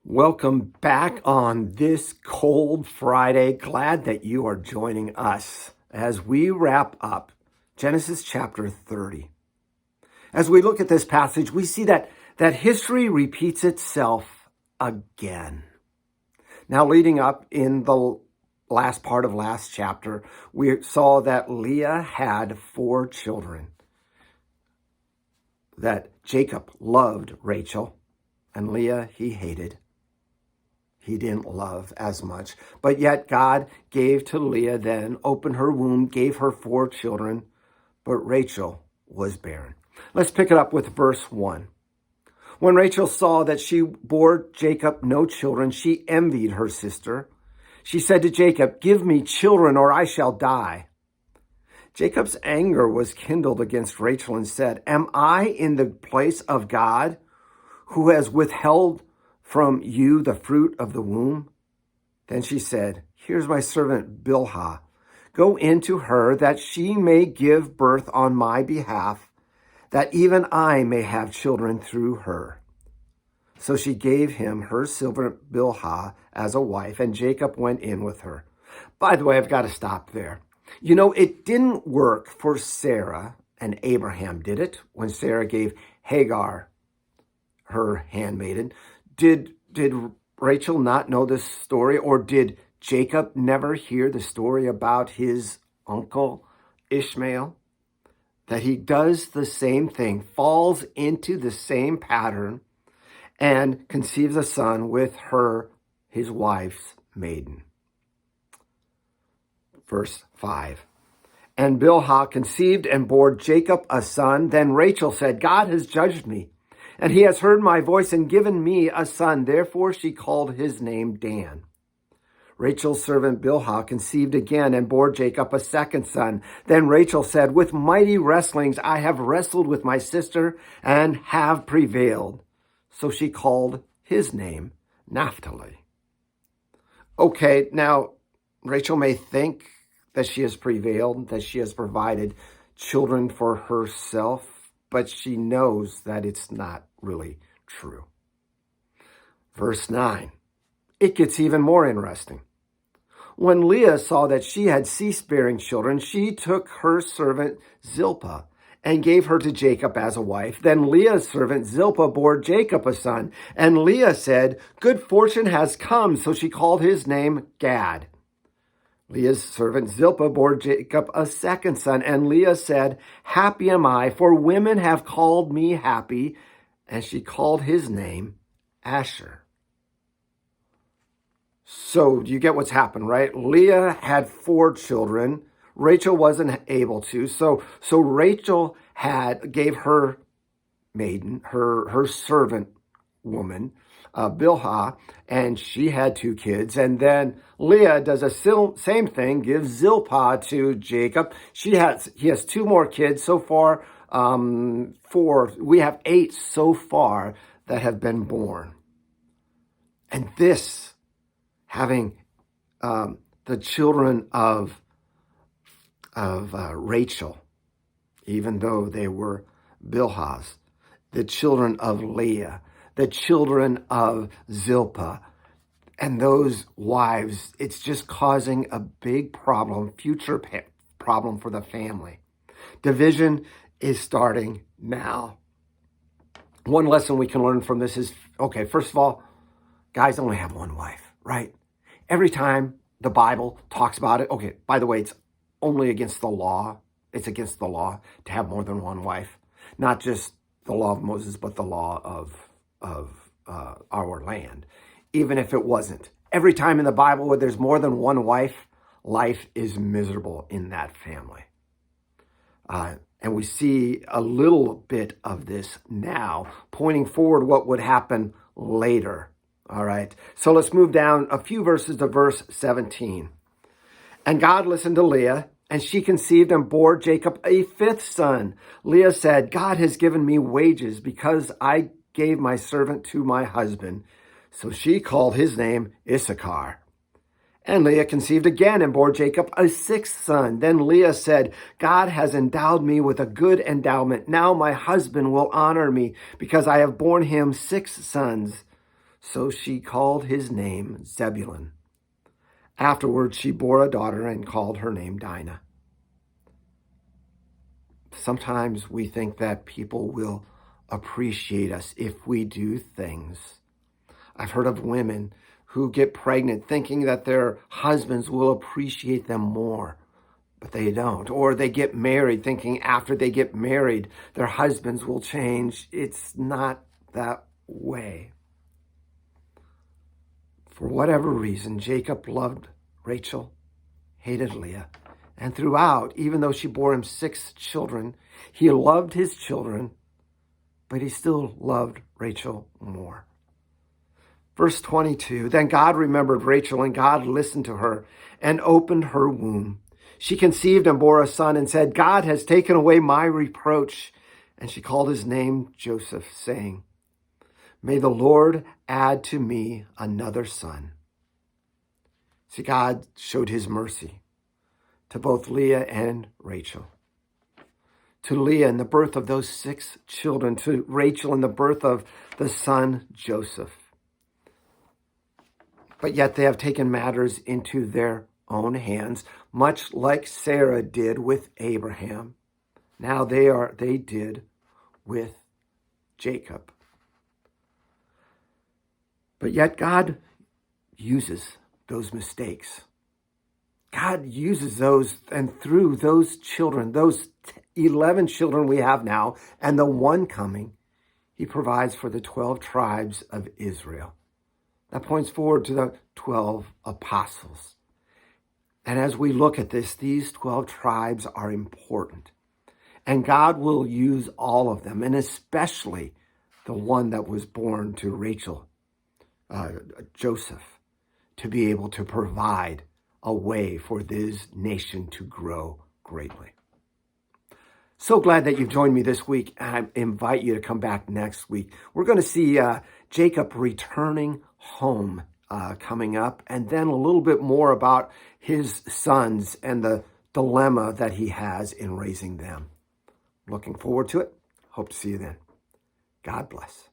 Welcome back on this cold Friday. Glad that you are joining us as we wrap up Genesis chapter 30. As we look at this passage, we see that history repeats itself again. Now, leading up in the last part of last chapter, we saw that Leah had 4 children, that Jacob loved Rachel, and Leah he hated. He didn't love as much. But yet God gave to Leah then, opened her womb, gave her 4 children, but Rachel was barren. Let's pick it up with verse 1. When Rachel saw that she bore Jacob no children, she envied her sister. She said to Jacob, "Give me children or I shall die." Jacob's anger was kindled against Rachel and said, "Am I in the place of God, who has withheld from you the fruit of the womb?" Then she said, "Here's my servant Bilhah. Go into her that she may give birth on my behalf, that even I may have children through her." So she gave him her servant Bilhah as a wife, and Jacob went in with her. By the way, I've got to stop there. You know, it didn't work for Sarah and Abraham, did it? When Sarah gave Hagar her handmaiden. Did Rachel not know this story, or did Jacob never hear the story about his uncle Ishmael? That he does the same thing, falls into the same pattern, and conceives a son with her, his wife's maiden. Verse 5. And Bilhah conceived and bore Jacob a son. Then Rachel said, "God has judged me, and he has heard my voice and given me a son." Therefore she called his name Dan. Rachel's servant Bilhah conceived again and bore Jacob a second son. Then Rachel said, "With mighty wrestlings I have wrestled with my sister and have prevailed." So she called his name Naphtali. Okay, now Rachel may think that she has prevailed, that she has provided children for herself, but she knows that it's not really true. Verse 9, it gets even more interesting. When Leah saw that she had ceased bearing children, she took her servant Zilpah and gave her to Jacob as a wife. Then Leah's servant Zilpah bore Jacob a son, and Leah said, "Good fortune has come," so she called his name Gad. Leah's servant Zilpah bore Jacob a second son, and Leah said, "Happy am I, for women have called me happy," and she called his name Asher. So you get what's happened, right? Leah had 4 children. Rachel wasn't able to. So Rachel gave her maiden, her servant woman, Bilhah, and she had 2 kids. And then Leah does the same thing, gives Zilpah to Jacob. He has 2 more kids so far. 4. We have 8 so far that have been born. And this, having the children of Rachel, even though they were Bilhah's, the children of Leah, the children of Zilpah, and those wives, it's just causing a big problem, future problem for the family. Division is starting now. One lesson we can learn from this is, okay, first of all, guys only have one wife, right? Every time the Bible talks about it, okay, by the way, it's only against the law. It's against the law to have more than one wife. Not just the law of Moses, but the law of our land. Even if it wasn't. Every time in the Bible where there's more than one wife, life is miserable in that family. And we see a little bit of this now, pointing forward what would happen later. All right, so let's move down a few verses to verse 17. And God listened to Leah, and she conceived and bore Jacob a 5th son. Leah said, "God has given me wages because I gave my servant to my husband." So she called his name Issachar. And Leah conceived again and bore Jacob a 6th son. Then Leah said, "God has endowed me with a good endowment. Now my husband will honor me because I have borne him 6 sons." So she called his name Zebulun. Afterwards, she bore a daughter and called her name Dinah. Sometimes we think that people will appreciate us if we do things. I've heard of women who get pregnant thinking that their husbands will appreciate them more, but they don't. Or they get married thinking after they get married, their husbands will change. It's not that way. For whatever reason, Jacob loved Rachel, hated Leah. And throughout, even though she bore him 6 children, he loved his children, but he still loved Rachel more. Verse 22, then God remembered Rachel, and God listened to her and opened her womb. She conceived and bore a son and said, God has taken away my reproach. And she called his name Joseph, saying, may the Lord add to me another son. See, God showed his mercy to both Leah and Rachel. To Leah in the birth of those 6 children, to Rachel in the birth of the son Joseph. But yet they have taken matters into their own hands, much like Sarah did with Abraham. Now they did with Jacob. But yet God uses those mistakes. God uses those, and through those children, those 11 children we have now, and the one coming, he provides for the 12 tribes of Israel. That points forward to the 12 apostles. And as we look at this, these 12 tribes are important. And God will use all of them, and especially the one that was born to Rachel, Joseph, to be able to provide a way for this nation to grow greatly. So glad that you've joined me this week, and I invite you to come back next week. We're going to see Jacob returning home coming up, and then a little bit more about his sons and the dilemma that he has in raising them. Looking forward to it. Hope to see you then. God bless.